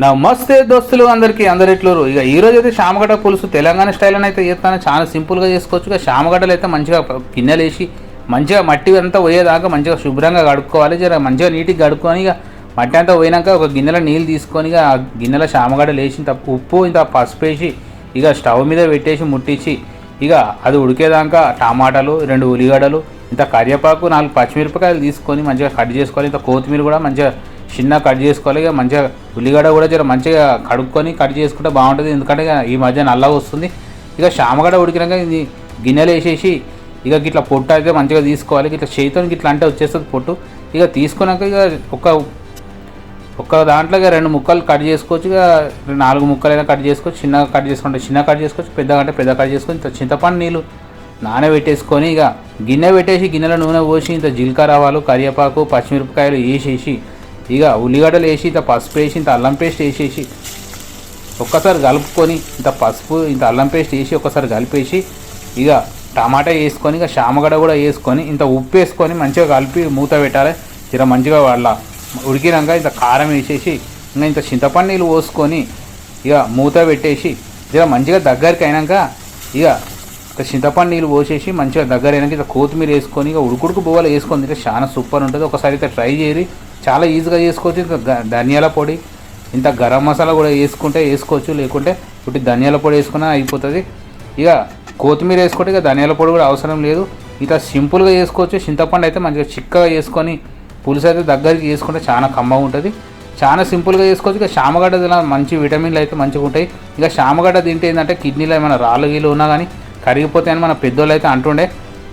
నమస్తే దోస్తులు అందరిట్లూరు ఇక ఈరోజు అయితే శామగడ్డ పులుసు తెలంగాణ స్టైల్ అని అయితే చేస్తాను. చాలా సింపుల్గా చేసుకోవచ్చు. ఇక శామగడ్డలు అయితే మంచిగా గిన్నెలు వేసి మంచిగా మట్టి అంతా పోయేదాకా మంచిగా శుభ్రంగా కడుక్కోవాలి. మంచిగా నీట్గా కడుక్కొని ఇక మట్టి అంతా పోయినాక ఒక గిన్నెలో నీళ్ళు తీసుకొని ఇక ఆ గిన్నెలో శామగడ్డలు వేసి ఇంత ఉప్పు ఇంత పసుపు వేసి ఇక స్టవ్ మీద పెట్టేసి ముట్టించి ఇక అది ఉడికేదాకా టమాటాలు 2 ఉల్లిగడ్డలు ఇంత కరివేపాకు 4 పచ్చిమిరపకాయలు తీసుకొని మంచిగా కట్ చేసుకోవాలి. ఇంత కొత్తిమీర కూడా మంచిగా చిన్న కట్ చేసుకోవాలి. ఇక మంచిగా ఉల్లిగడ్డ కూడా మంచిగా కడుక్కొని కట్ చేసుకుంటే బాగుంటుంది. ఎందుకంటే ఈ మధ్య నల్లగా వస్తుంది. ఇక శామగడ్డ ఉడికినాక ఇది గిన్నెలు వేసేసి ఇక గిట్లా పొట్టు అయితే మంచిగా తీసుకోవాలి. ఇట్లా చేతితో గిట్లా అంటే వచ్చేస్తుంది పొట్టు. ఇక తీసుకున్నాక ఇక ఒక్క దాంట్లో ఇక 2 ముక్కలు కట్ చేసుకోవచ్చు. ఇక 4 ముక్కలైనా కట్ చేసుకోవచ్చు. చిన్నగా కట్ చేసుకుంటే చిన్న కట్ చేసుకోవచ్చు, పెద్దగా అంటే పెద్ద కట్ చేసుకొని ఇంత చింతపండు నీళ్ళు నానబెట్టేసుకొని ఇక గిన్నె పెట్టేసి గిన్నెలో నూనె పోసి ఇంత జీలకర్ర ఆవాలు కరివేపాకు పచ్చిమిరపకాయలు వేసేసి ఇక ఉల్లిగడ్డలు వేసి ఇంత పసుపు వేసి ఇంత అల్లం పేస్ట్ వేసేసి ఒక్కసారి కలుపుకొని ఇంత పసుపు ఇంత అల్లం పేస్ట్ వేసి ఒక్కసారి కలిపేసి ఇక టమాటా వేసుకొని ఇక శామగడ్డ కూడా వేసుకొని ఇంత ఉప్పు వేసుకొని మంచిగా కలిపి మూత పెట్టాలి. మంచిగా వాళ్ళ ఉడికినాక ఇంత కారం వేసేసి ఇంకా ఇంత చింతపండు నీళ్ళు పోసుకొని ఇక మూత పెట్టేసి మంచిగా దగ్గరికి అయినాక ఇక చింతపండు నీళ్ళు పోసేసి మంచిగా దగ్గర అయినాక ఇంత కొత్తిమీర వేసుకొని ఇక ఉడుకుడుకు పువ్వులు వేసుకొని తింటే చాలా సూపర్ ఉంటుంది. ఒకసారి అయితే ట్రై చేయాలి. చాలా ఈజీగా చేసుకోవచ్చు. ఇంకా ధనియాల పొడి ఇంత గరం మసాలా కూడా వేసుకోవచ్చు, లేకుంటే ఒకటి ధనియాల పొడి వేసుకున్నా అయిపోతుంది. ఇక కొత్తిమీర వేసుకుంటే ఇక ధనియాల పొడి కూడా అవసరం లేదు. ఇట్లా సింపుల్గా చేసుకోవచ్చు. చింతపండు అయితే మంచిగా చిక్కగా వేసుకొని పులుసు అయితే దగ్గరికి వేసుకుంటే చాలా కమ్మగా ఉంటుంది. చాలా సింపుల్గా చేసుకోవచ్చు. ఇక శామగడ్డ తిన మంచి విటమిన్లు అయితే మంచిగా ఉంటాయి. ఇక శామగడ్డ తింటే ఏంటంటే కిడ్నీలో ఏమైనా రాళ్ళు గీళ్ళు ఉన్నా కానీ కరిగిపోతాయని మన పెద్దోళ్ళు అయితే అంటుండే.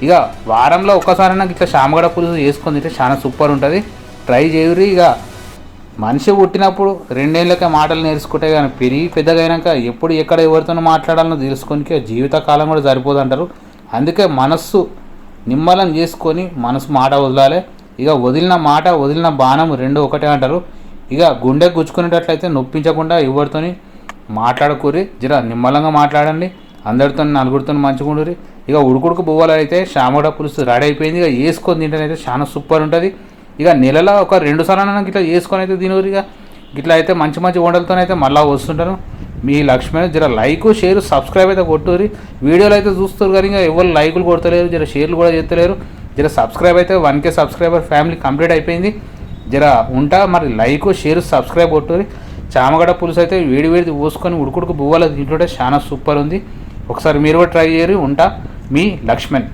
ఇక వారంలో ఒక్కసారైనా ఇట్లా శామగడ్డ పులుసు వేసుకొని తింటే చాలా సూపర్ ఉంటుంది. ట్రై చేయరు. ఇక మనిషి పుట్టినప్పుడు 2 ఏళ్ళకే మాటలు నేర్చుకుంటే కానీ పెరిగి పెద్దగా అయినాక ఎప్పుడు ఎక్కడ ఎవరితో మాట్లాడాలో తెలుసుకొని జీవితకాలం కూడా సరిపోదు అంటారు. అందుకే మనస్సు నిమ్మలం చేసుకొని మనసు మాట వదలాలి. ఇక వదిలిన మాట వదిలిన బాణం 2 ఒకటే అంటారు. ఇక గుండె గుచ్చుకునేటట్లయితే నొప్పించకుండా ఎవరితోని మాట్లాడకూరి నిమ్మలంగా మాట్లాడండి. అందరితో నలుగురితో మంచిగుండురి. ఇక ఉడుకుడుకు బువ్వలు అయితే శామగడ్డ పులుసు రెడీ అయిపోయింది. ఇక వేసుకొని తింటేనైతే చాలా సూపర్ ఉంటుంది. ఇక నెలలో ఒక 2 సార్లు ఇట్లా చేసుకొని అయితే తినరు. ఇట్లా అయితే మంచి వంటలతోనైతే మళ్ళీ వస్తుంటాను. మీ లక్ష్మణ్ లైక్ షేర్ సబ్స్క్రైబ్ అయితే కొట్టురి. వీడియోలు అయితే చూస్తారు కానీ ఇక ఎవరు లైకులు కొడతలేరు, షేర్లు కూడా చేస్తలేరు. సబ్స్క్రైబ్ అయితే 1K సబ్స్క్రైబర్ ఫ్యామిలీ కంప్లీట్ అయిపోయింది. ఉంటా మరి లైక్ షేర్ సబ్స్క్రైబ్ కొట్టురి. చామగడ్డ పులుసు అయితే వేడి పోసుకొని ఉడుకుడుకు బువ్వలు తింటుంటే చాలా సూపర్ ఉంది. ఒకసారి మీరు కూడా ట్రై చేయరు. ఉంటా మీ లక్ష్మణ్.